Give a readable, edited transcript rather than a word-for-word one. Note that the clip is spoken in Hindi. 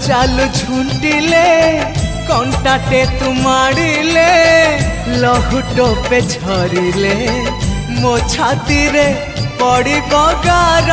चालू झुंटिले कंटाटे तू मारिले लहुटो पे झरिले मो छाती रे पड़ी गार